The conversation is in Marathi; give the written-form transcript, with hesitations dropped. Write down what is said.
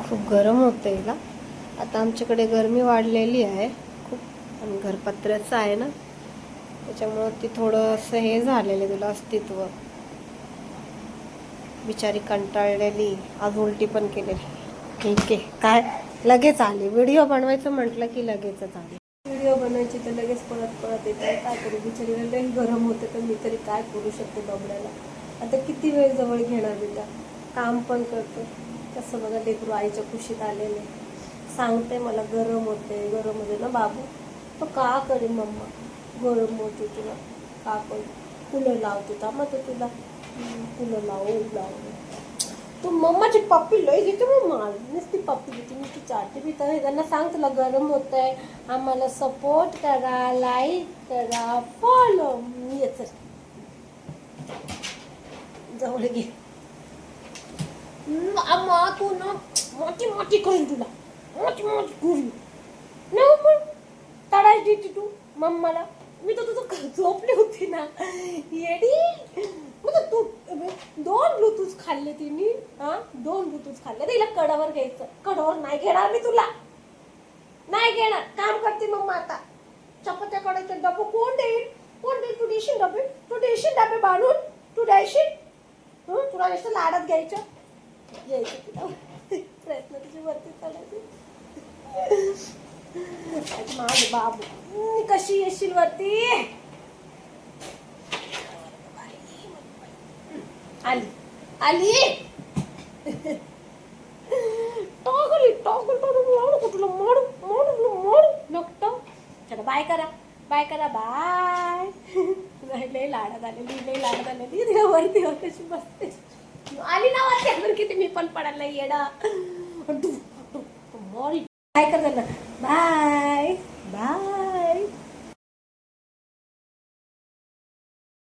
खूप गरम होतं हिला. आता आमच्याकडे गरमी वाढलेली आहे खूप, आणि घर पत्र्याचं आहे ना, त्याच्यामुळं ती थोडं असं हे झालेलं तिला अस्तित्व. बिचारी कंटाळलेली, आज उलटी पण केलेली. ठीक आहे, काय लगेच आली. व्हिडिओ बनवायचं म्हटलं की लगेचच आली. व्हिडिओ बनवायची तर लगेच पळत पळत येत आहे. काय करू, बिचारीला लई गरम होते, तर मी तरी काय करू शकते बाबड्याला. आता किती वेळ जवळ घेणार बिटा, काम पण करते. कसं बघा लेकरू आईच्या कुशीत आलेले, सांगते मला गरम होते ना बाबू. तो का करेन मम्मा, गरम होते तुला, का करू, कूलर लावते का मग तुला, कूलर लावू. तू मम्माची पप्पी लई घेते, मग नुसती पप्पी घेते, नुसती चाटते बी. तर त्यांना सांग तुला गरम होत आहे, आम्हाला सपोर्ट करा, लाईक करा, फॉलो. येच जवळ घे. अम्मा तू ना मोठी मोठी करून तुला, मोठी मोठी करून न तडायच देते तू मम्माला. मी तर तुझं झोपली होती ना येडी. मग तू 2 ब्लूटूथ खाल्ले तिने, हा 2 ब्लूटूथ खाल्ले. तिला कडावर घ्यायचं, कडावर नाही घेणार मी तुला, नाही घेणार. काम करते मम्मा आता. चपात्या कडायचे डबे कोण देईल, तू देशील डबे, डबे बांधून तू द्यायशील. तुला नुसतं लाडात यायचं तुला प्रयत्न तुझी वरती चढायचे. माझ बाबू कशी येशील वरती. आली आली टॉगल कुठलं मोड नकट. चला बाय करा, बाय. लय लाडात आलेली तिला वरती कशी बसते. आली ना वरती, किती मी पण पडायला येडा. काय कर बाय.